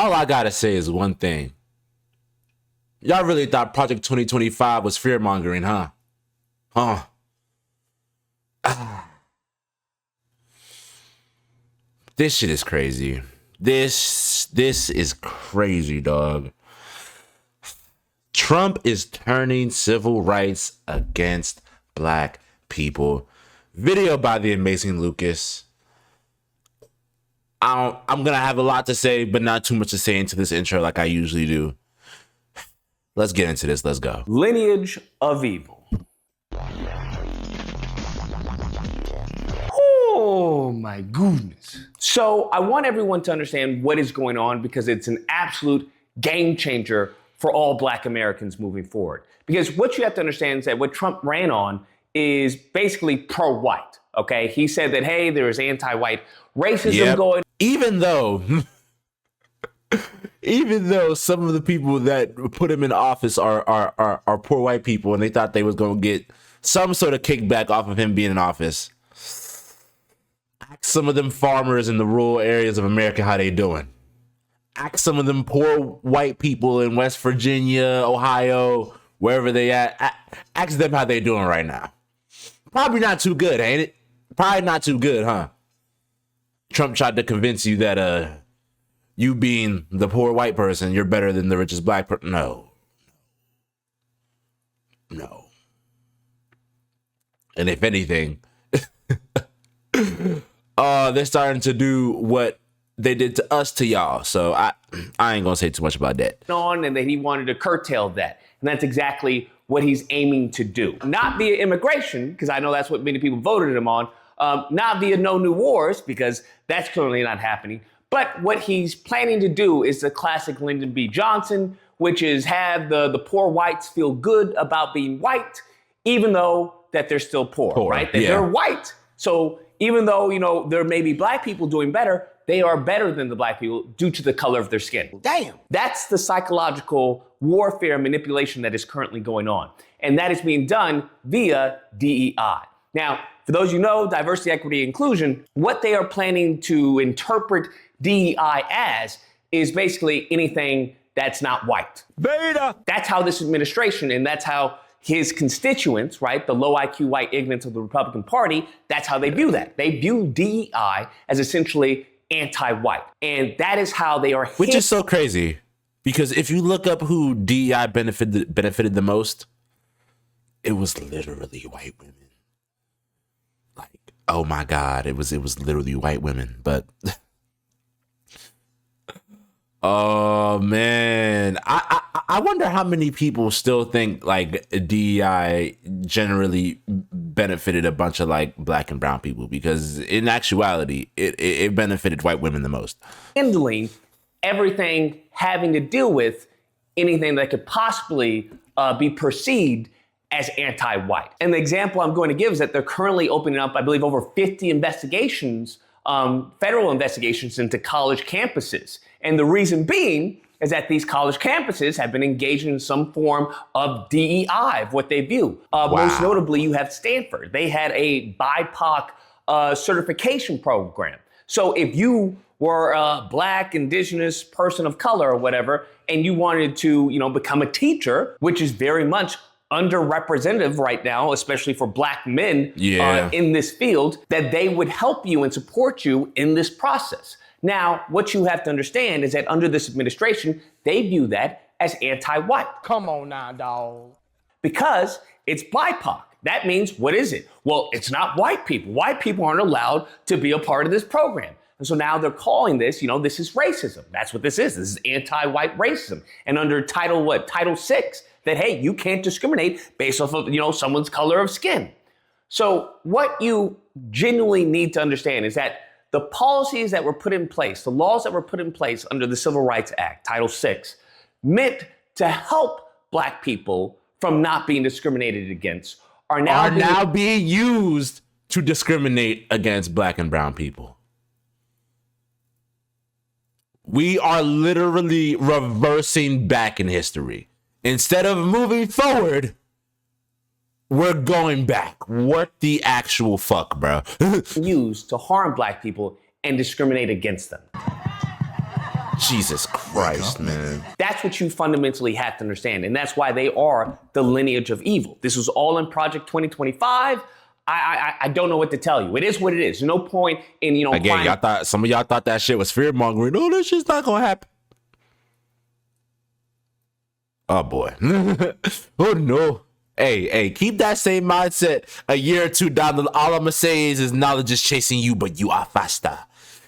All I gotta say is one thing. Y'all really thought Project 2025 was fear-mongering, huh? This shit is crazy. This is crazy, dog. Trump is turning civil rights against black people. Video by the amazing Lucas. I'm gonna have a lot to say, but not too much to say into this intro like I usually do. Let's get into this. Let's go. Lineage of evil. Oh my goodness. So I want everyone to understand what is going on because it's an absolute game changer for all black Americans moving forward. Because what you have to understand is that what Trump ran on is basically pro-white, okay? He said that, hey, there is anti-white racism going. Even though some of the people that put him in office are poor white people and they thought they was going to get some sort of kickback off of him being in office. Ask some of them farmers in the rural areas of America how they doing. Ask some of them poor white people in West Virginia, Ohio, wherever they at. Ask them how they doing right now. Probably not too good, ain't it? Probably not too good, huh? Trump tried to convince you that you being the poor white person, you're better than the richest black person. No. And if anything, they're starting to do what they did to us to y'all. So I ain't gonna say too much about that. And that he wanted to curtail that. And that's exactly what he's aiming to do. Not via immigration, because I know that's what many people voted him on. Not via no new wars, because that's clearly not happening. But what he's planning to do is the classic Lyndon B. Johnson, which is have the poor whites feel good about being white, even though that they're still poor. Right? That they're white. So even though, there may be black people doing better, they are better than the black people due to the color of their skin. Damn. That's the psychological warfare manipulation that is currently going on. And that is being done via DEI. Now, for those diversity, equity, inclusion, what they are planning to interpret DEI as is basically anything that's not white. Beta! That's how this administration, and that's how his constituents, right, the low IQ white ignorance of the Republican Party, that's how they view that. They view DEI as essentially anti-white. And that is how they are. Which is so crazy, because if you look up who DEI benefited the most, it was literally white women. Like, oh my God, it was literally white women. But oh man, I wonder how many people still think like DEI generally benefited a bunch of like black and brown people, because in actuality, it benefited white women the most. Handling everything having to deal with anything that could possibly be perceived as anti-white. And the example I'm going to give is that they're currently opening up, I believe, over 50 investigations, federal investigations into college campuses. And the reason being is that these college campuses have been engaging in some form of DEI, of what they view. Most notably, you have Stanford. They had a BIPOC certification program. So if you were a black, indigenous person of color or whatever, and you wanted to, become a teacher, which is very much underrepresented right now, especially for black men in this field, that they would help you and support you in this process. Now, what you have to understand is that under this administration, they view that as anti-white. Come on now, dog. Because it's BIPOC. That means, what is it? Well, it's not white people. White people aren't allowed to be a part of this program. And so now they're calling this, this is racism. That's what this is. This is anti-white racism. And under Title 6, that, hey, you can't discriminate based off of, someone's color of skin. So what you genuinely need to understand is that the policies that were put in place, the laws that were put in place under the Civil Rights Act, Title 6, meant to help black people from not being discriminated against are now being used to discriminate against black and brown people. We are literally reversing back in history. Instead of moving forward, we're going back. What the actual fuck, bro? Used to harm black people and discriminate against them. Jesus Christ, man. That's what you fundamentally have to understand. And that's why they are the lineage of evil. This was all in Project 2025. I don't know what to tell you. It is what it is. There's no point in, Again, some of y'all thought that shit was fear mongering. No, that shit's not gonna happen. Oh boy. Oh no. Hey, keep that same mindset a year or two down the line. All I'm gonna say is knowledge is chasing you, but you are faster.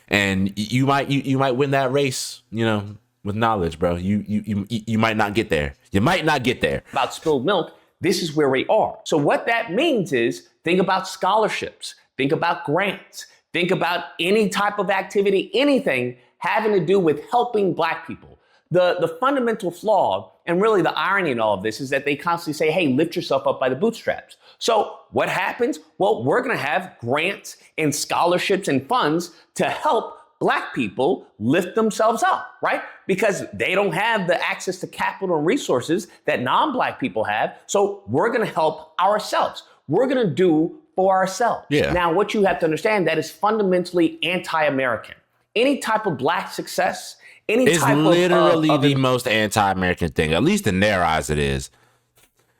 And you might win that race, with knowledge, bro. You might not get there. You might not get there. About spilled milk, this is where we are. So what that means is think about scholarships, think about grants, think about any type of activity, anything having to do with helping Black people. The fundamental flaw, and really the irony in all of this, is that they constantly say, hey, lift yourself up by the bootstraps. So what happens? Well, we're going to have grants and scholarships and funds to help Black people lift themselves up, right? Because they don't have the access to capital and resources that non-Black people have. So we're going to help ourselves. We're going to do for ourselves. Yeah. Now, what you have to understand, that is fundamentally anti-American. Any type of Black success, it's literally the most anti-American thing. At least in their eyes, it is.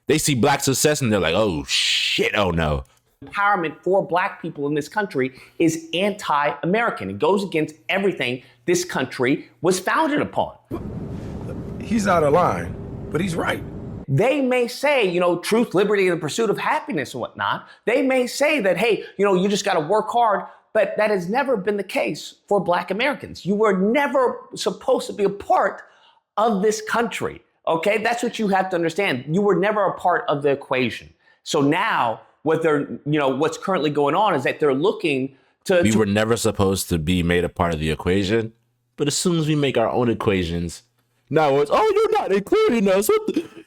They see Black success and they're like, oh shit, oh no. Empowerment for Black people in this country is anti-American. It goes against everything this country was founded upon. He's out of line, but he's right. They may say, truth, liberty, and the pursuit of happiness and whatnot. They may say that, hey, you just got to work hard. But that has never been the case for Black Americans. You were never supposed to be a part of this country, okay? That's what you have to understand. You were never a part of the equation. So now what's currently going on is that they're looking to... We were never supposed to be made a part of the equation, but as soon as we make our own equations, now it's, oh, you're not including us.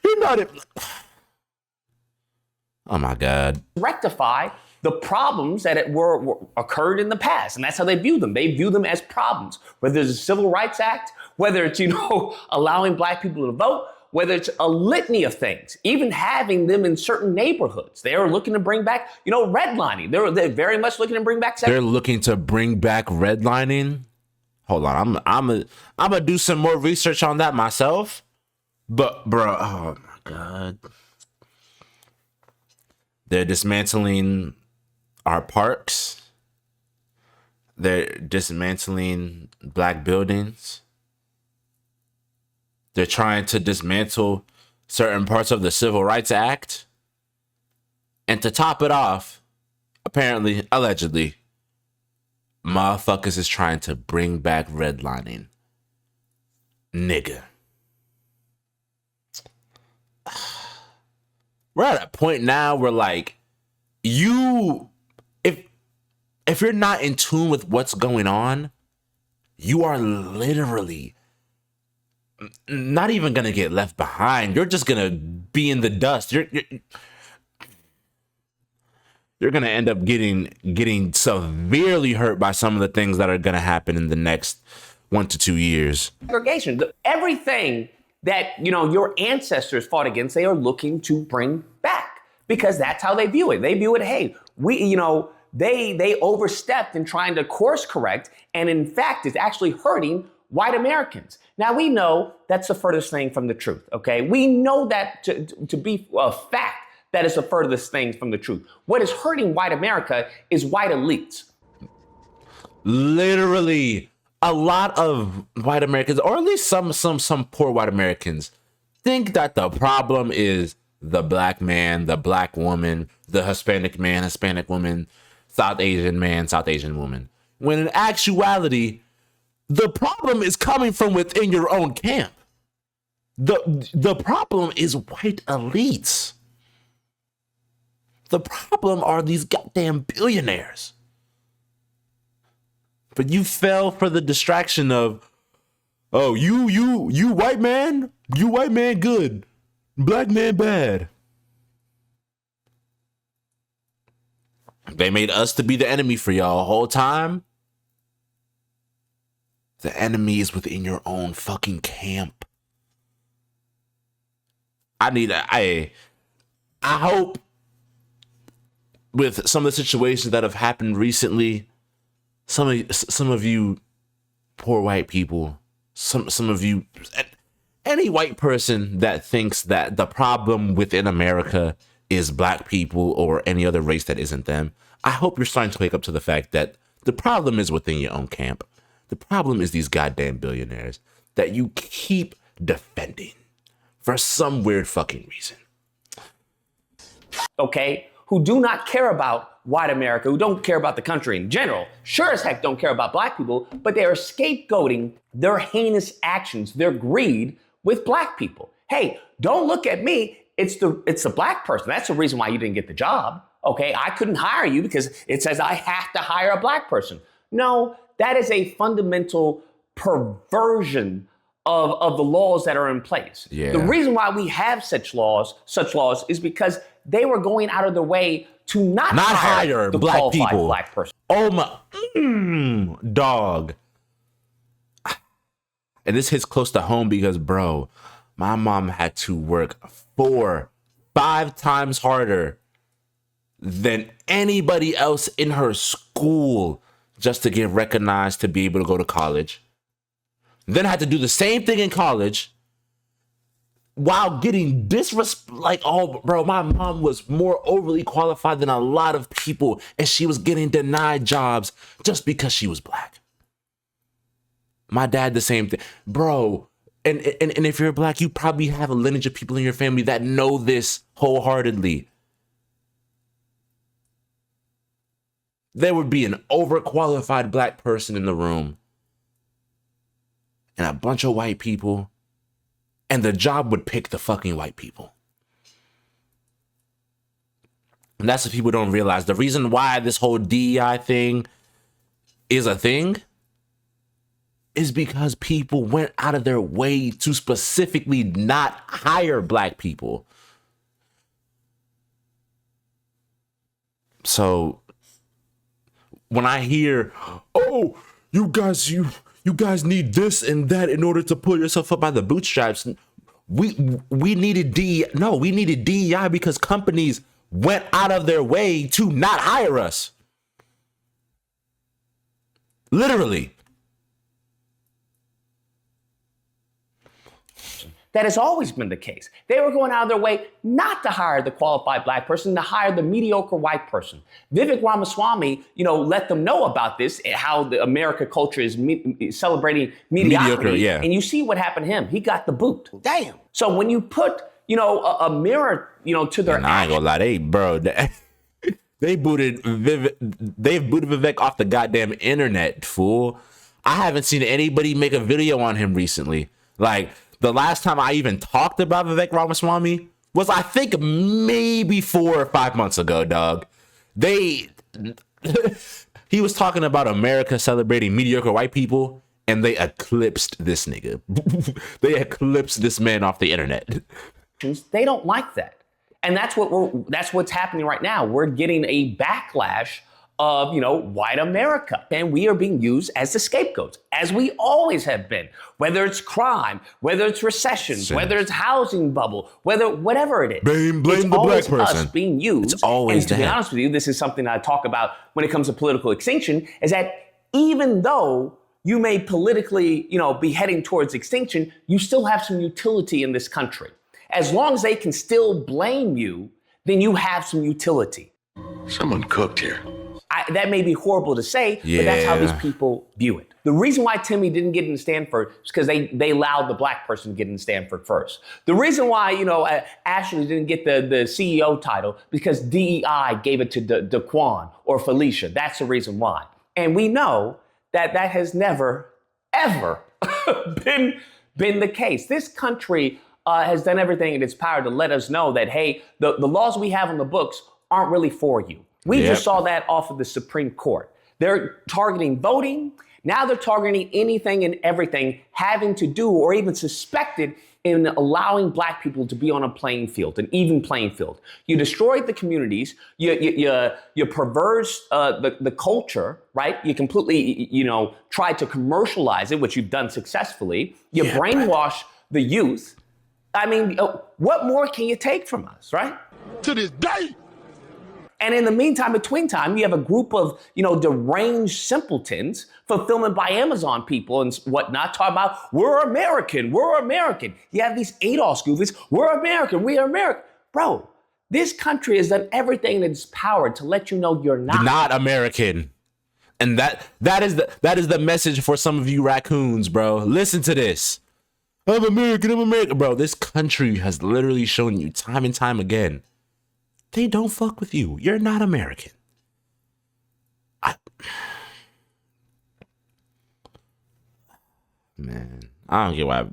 You're not... Oh my God. Rectify the problems that were occurred in the past. And that's how they view them. They view them as problems, whether it's a Civil Rights Act, whether it's, allowing Black people to vote, whether it's a litany of things, even having them in certain neighborhoods. They are looking to bring back, redlining. They're very much looking to bring back. They're looking to bring back redlining. Hold on. I'm gonna do some more research on that myself. But bro, oh my God. They're dismantling our parks. They're dismantling Black buildings. They're trying to dismantle certain parts of the Civil Rights Act. And to top it off, apparently, allegedly, motherfuckers is trying to bring back redlining. Nigga. We're at a point now where, like, if you're not in tune with what's going on, you are literally not even gonna get left behind. You're just gonna be in the dust. You're gonna end up getting severely hurt by some of the things that are gonna happen in the next 1 to 2 years. Segregation, everything that your ancestors fought against, they are looking to bring back because that's how they view it. They view it, hey, they overstepped in trying to course correct, and in fact, it's actually hurting white Americans. Now, we know that's the furthest thing from the truth, okay? We know that to be a fact, that is the furthest thing from the truth. What is hurting white America is white elites. Literally, a lot of white Americans, or at least some poor white Americans, think that the problem is the Black man, the Black woman, the Hispanic man, Hispanic woman, South Asian man, South Asian woman. When in actuality, the problem is coming from within your own camp. The problem is white elites. The problem are these goddamn billionaires. But you fell for the distraction of, oh, you white man good, Black man bad. They made us to be the enemy for y'all the whole time. The enemy is within your own fucking camp. I hope with some of the situations that have happened recently, some of you poor white people, some of you, any white person that thinks that the problem within America is black people or any other race that isn't them, I hope you're starting to wake up to the fact that the problem is within your own camp. The problem is these goddamn billionaires that you keep defending for some weird fucking reason. Okay, who do not care about white America, who don't care about the country in general, sure as heck don't care about black people, but they are scapegoating their heinous actions, their greed with black people. Hey, don't look at me. It's the black person. That's the reason why you didn't get the job. Okay, I couldn't hire you because it says I have to hire a black person. No, that is a fundamental perversion of the laws that are in place. Yeah. The reason why we have such laws is because they were going out of their way to not hire the black qualified people. black person. Oh my, dog. And this hits close to home because, bro, my mom had to work 4-5 times harder than anybody else in her school just to get recognized to be able to go to college. Then I had to do the same thing in college while getting like, oh, bro, my mom was more overly qualified than a lot of people, and she was getting denied jobs just because she was black. My dad, the same thing, bro. And if you're black, you probably have a lineage of people in your family that know this wholeheartedly. There would be an overqualified black person in the room and a bunch of white people, and the job would pick the fucking white people. And that's what people don't realize. The reason why this whole DEI thing is a thing is because people went out of their way to specifically not hire black people. So when I hear, oh, you guys need this and that in order to pull yourself up by the bootstraps, we needed DEI. No, we needed DEI because companies went out of their way to not hire us. Literally. That has always been the case. They were going out of their way not to hire the qualified black person, to hire the mediocre white person. Vivek Ramaswamy, let them know about this, how the America culture is celebrating mediocrity. Mediocre, yeah. And you see what happened to him. He got the boot. Damn. So when you put, a mirror, to their I ain't gonna lie, they booted Vivek off the goddamn internet, fool. I haven't seen anybody make a video on him recently. Like, the last time I even talked about Vivek Ramaswamy was, I think, maybe 4 or 5 months ago, dog. He was talking about America celebrating mediocre white people, and they eclipsed this nigga. They eclipsed this man off the internet. They don't like that. And that's what's happening right now. We're getting a backlash of, white America. And we are being used as the scapegoats, as we always have been. Whether it's crime, whether it's recession, whether it's housing bubble, whatever it is. Blame the black person. Us being used. It's always and to be honest with you, this is something I talk about when it comes to political extinction, is that even though you may politically, be heading towards extinction, you still have some utility in this country. As long as they can still blame you, then you have some utility. Someone cooked here. That may be horrible to say, but that's how these people view it. The reason why Timmy didn't get into Stanford is because they allowed the black person to get into Stanford first. The reason why, Ashley didn't get the CEO title because DEI gave it to Daquan or Felicia. That's the reason why. And we know that has never, ever been the case. This country has done everything in its power to let us know that, hey, the laws we have on the books aren't really for you. We just saw that off of the Supreme Court. They're targeting voting. Now they're targeting anything and everything having to do or even suspected in allowing black people to be on a playing field, an even playing field. You destroyed the communities. You perverse the culture, right? You completely, tried to commercialize it, which you've done successfully. You brainwash the youth. I mean, what more can you take from us, right? To this day. And in the meantime, between time, you have a group of, deranged simpletons, fulfillment by Amazon people and whatnot, talking about, we're American, we're American. You have these ADOS goofies, we're American, we are American. Bro, this country has done everything in its power to let you know you're not. You're not American. And that is the message for some of you raccoons, bro. Listen to this. I'm American. Bro, this country has literally shown you time and time again, they don't fuck with you. You're not American. Man, I don't get why.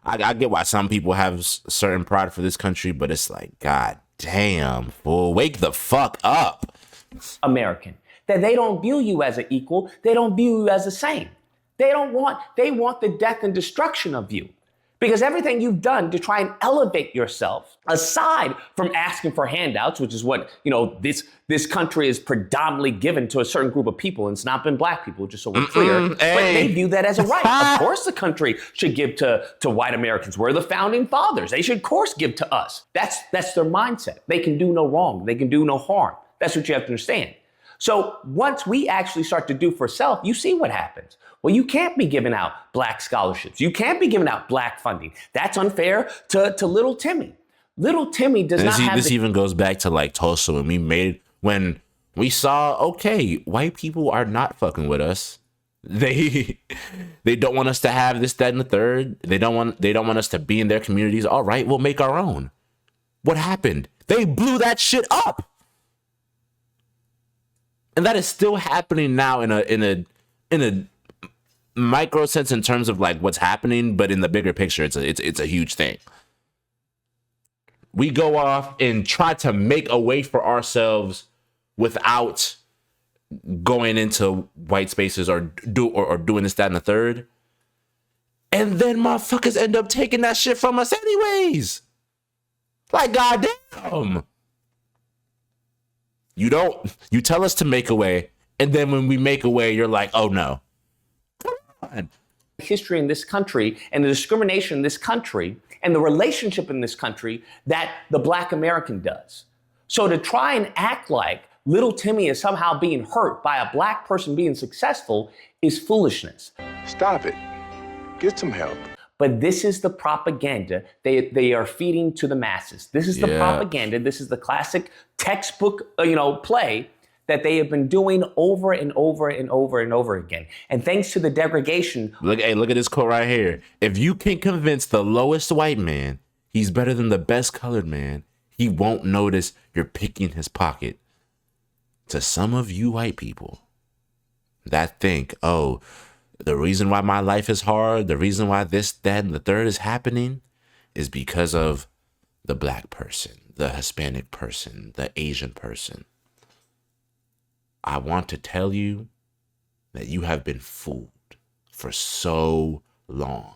I get why some people have certain pride for this country, but it's like, God damn, fool, wake the fuck up. American. That they don't view you as an equal. They don't view you as the same. They want the death and destruction of you. Because everything you've done to try and elevate yourself, aside from asking for handouts, which is what, this country is predominantly given to a certain group of people, and it's not been black people, just so we're clear, but they view that as a right. Of course the country should give to white Americans. We're the founding fathers. They should, of course, give to us. That's their mindset. They can do no wrong. They can do no harm. That's what you have to understand. So once we actually start to do for self, you see what happens. Well, you can't be giving out black scholarships. You can't be giving out black funding. That's unfair to little Timmy. Little Timmy does not have. This even goes back to like Tulsa when we saw, okay, white people are not fucking with us. They don't want us to have this, that, and the third. They don't want us to be in their communities. All right, we'll make our own. What happened? They blew that shit up. And that is still happening now in a micro sense in terms of like what's happening, but in the bigger picture, it's a huge thing. We go off and try to make a way for ourselves without going into white spaces or doing this, that, and the third. And then motherfuckers end up taking that shit from us anyways. Like, goddamn. You tell us to make a way, and then when we make a way, you're like, oh no. Come on. History in this country and the discrimination in this country and the relationship in this country that the black American does. So to try and act like little Timmy is somehow being hurt by a black person being successful is foolishness. Stop it. Get some help. But this is the propaganda they are feeding to the masses. This is the propaganda. This is the classic textbook, play that they have been doing over and over and over and over again. And thanks to the degradation. Look at this quote right here. If you can convince the lowest white man he's better than the best colored man, he won't notice you're picking his pocket. To some of you white people that think, oh, the reason why my life is hard, the reason why this, that, and the third is happening is because of the black person, the Hispanic person, the Asian person. I want to tell you that you have been fooled for so long.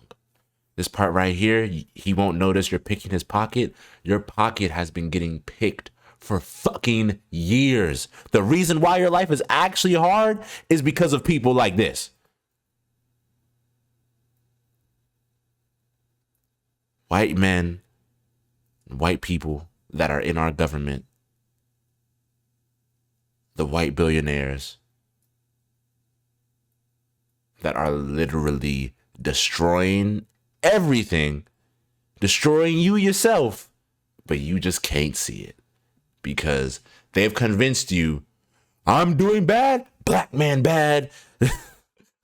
This part right here, he won't notice you're picking his pocket. Your pocket has been getting picked for fucking years. The reason why your life is actually hard is because of people like this. White men, white people that are in our government, the white billionaires that are literally destroying everything, destroying you yourself, but you just can't see it because they've convinced you, I'm doing bad, black man bad,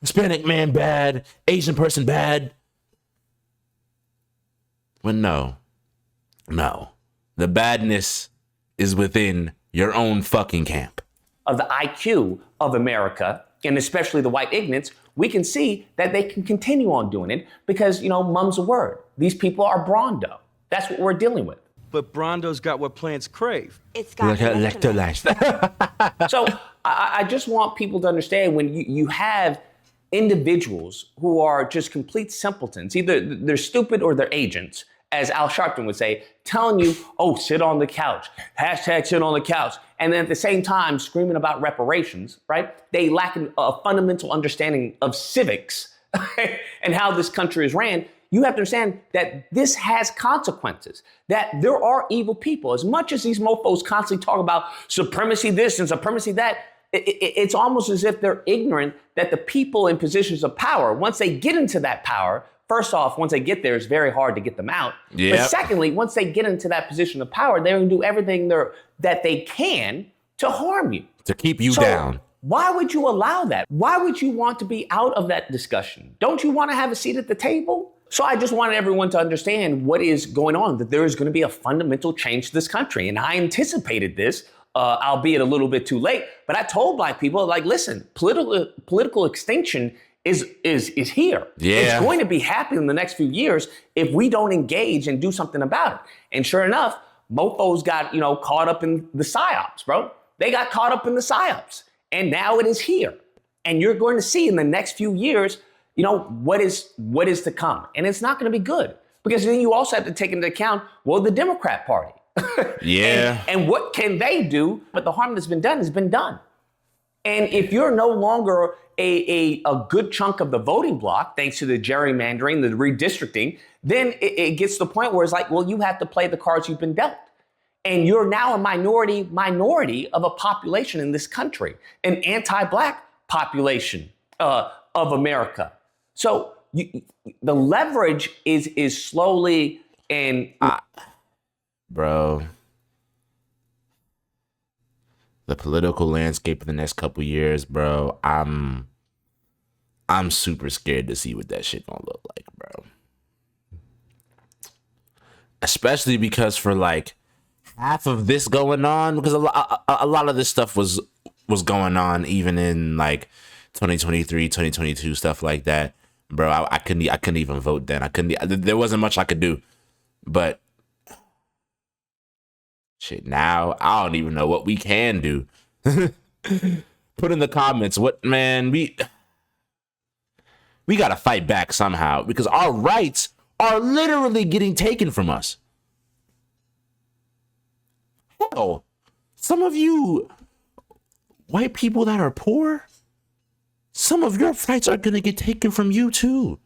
Hispanic man bad, Asian person bad. Well, no. The badness is within your own fucking camp. Of the IQ of America, and especially the white ignorance, we can see that they can continue on doing it because, mum's a word. These people are Brondo. That's what we're dealing with. But Brondo's got what plants crave. It's got electrolytes. So I just want people to understand when you have individuals who are just complete simpletons, either they're stupid or they're agents, as Al Sharpton would say, telling you, oh, sit on the couch, hashtag sit on the couch. And then at the same time, screaming about reparations, right? They lack a fundamental understanding of civics and how this country is ran. you have to understand that this has consequences, that there are evil people. As much as these mofos constantly talk about supremacy this and supremacy that, it's almost as if they're ignorant that the people in positions of power, once they get into that power, first off, once they get there, it's very hard to get them out. Yep. But secondly, once they get into that position of power, they're going to do everything that they can to harm you. To keep you down. Why would you allow that? Why would you want to be out of that discussion? Don't you want to have a seat at the table? So I just wanted everyone to understand what is going on, that there is going to be a fundamental change to this country. And I anticipated this, albeit a little bit too late. But I told black people, like, listen, political extinction is here. Yeah. It's going to be happening in the next few years if we don't engage and do something about it. And sure enough, mofos got, caught up in the psyops, bro. They got caught up in the psyops. And now it is here. And you're going to see in the next few years, what is to come. And it's not going to be good. Because then you also have to take into account, the Democrat Party. Yeah. And what can they do? But the harm that's been done has been done. And if you're no longer a good chunk of the voting block, thanks to the gerrymandering, the redistricting, then it gets to the point where it's like, you have to play the cards you've been dealt. And you're now a minority of a population in this country, an anti-black population of America. So the leverage is slowly and bro, the political landscape in the next couple years, bro, I'm super scared to see what that shit gonna look like, bro. Especially because for like half of this going on, because a lot of this stuff was going on even in like 2023, 2022, stuff like that, bro. I couldn't even vote then. There wasn't much I could do. But shit, now I don't even know what we can do. Put in the comments we gotta fight back somehow, because our rights are literally getting taken from us. Hell, some of you white people that are poor, some of your rights are gonna get taken from you too.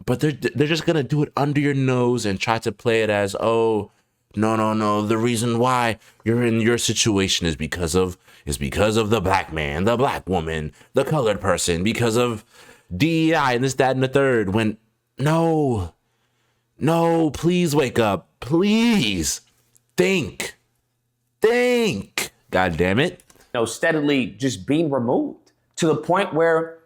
But they're just gonna do it under your nose and try to play it as, no. The reason why you're in your situation is because of the black man, the black woman, the colored person, because of DEI and this, that, and the third. When no, please wake up, please think. God damn it. Steadily just being removed to the point where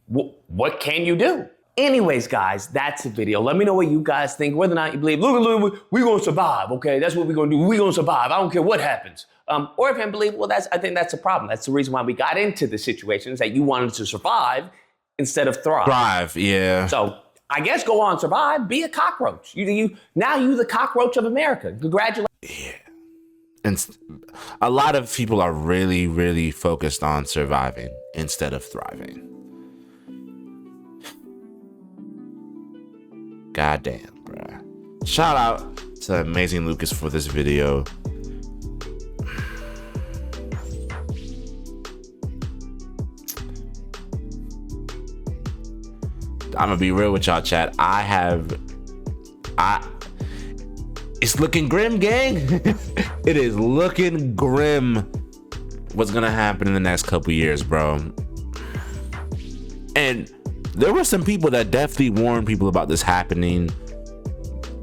what can you do? Anyways, guys, that's the video. Let me know what you guys think, whether or not you believe, look, we're going to survive, okay? That's what we're going to do. We're going to survive. I don't care what happens. Or if you believe, I think that's a problem. That's the reason why we got into this situation, is that you wanted to survive instead of thrive. Thrive, yeah. So I guess go on, survive, be a cockroach. Now you're the cockroach of America. Congratulations. Yeah. And a lot of people are really, really focused on surviving instead of thriving. Goddamn, bruh. Shout out to Amazing Lucas for this video. I'm gonna be real with y'all, chat. It's looking grim, gang. It is looking grim what's gonna happen in the next couple years, bro. And there were some people that definitely warned people about this happening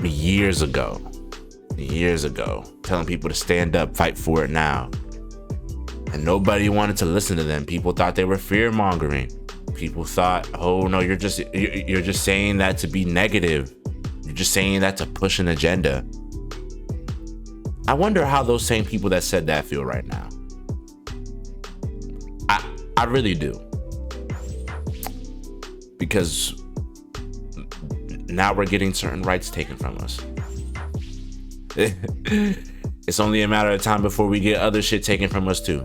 years ago, telling people to stand up, fight for it now. And nobody wanted to listen to them. People thought they were fear mongering. People thought, oh no, you're just saying that to be negative. You're just saying that to push an agenda. I wonder how those same people that said that feel right now. I really do. Because now we're getting certain rights taken from us. It's only a matter of time before we get other shit taken from us too.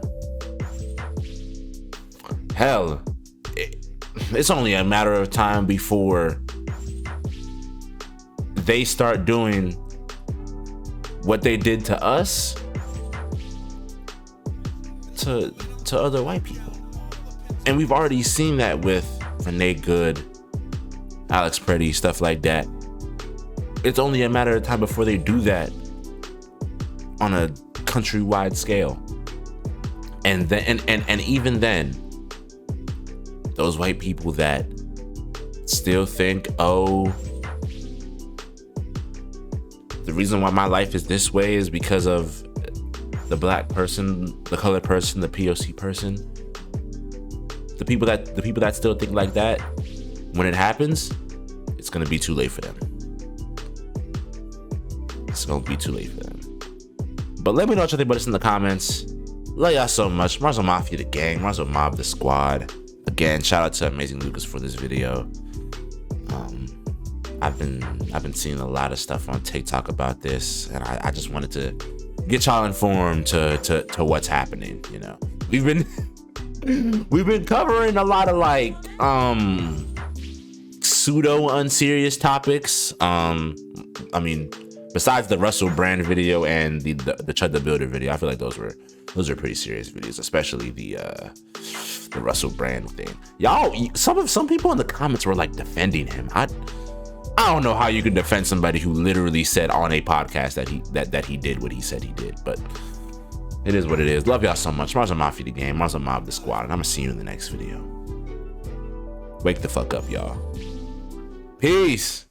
Hell, it's only a matter of time before they start doing what they did to us to other white people. And we've already seen that with Renee Good, Alex Pretty, stuff like that. It's only a matter of time before they do that on a countrywide scale. And then, and even then, those white people that still think, oh, the reason why my life is this way is because of the black person, the colored person, the POC person. The people that still think like that, when it happens, it's gonna be too late for them. It's gonna be too late for them. But let me know what you think about this in the comments. Love y'all so much. Marso Mafia the gang, Marso Mob the squad. Again, shout out to Amazing Lucas for this video. I've been seeing a lot of stuff on TikTok about this, and I just wanted to get y'all informed to what's happening. You know, we've been covering a lot of like pseudo unserious topics. I mean, besides the Russell Brand video and the Chud the Builder video, I feel like those are pretty serious videos, especially the Russell Brand thing. Y'all, some people in the comments were like defending him. I don't know how you can defend somebody who literally said on a podcast that he did what he said he did, but it is what it is. Love y'all so much. Marso Mafia the game, Marso Mob the squad, and I'm gonna see you in the next video. Wake the fuck up, y'all. Peace.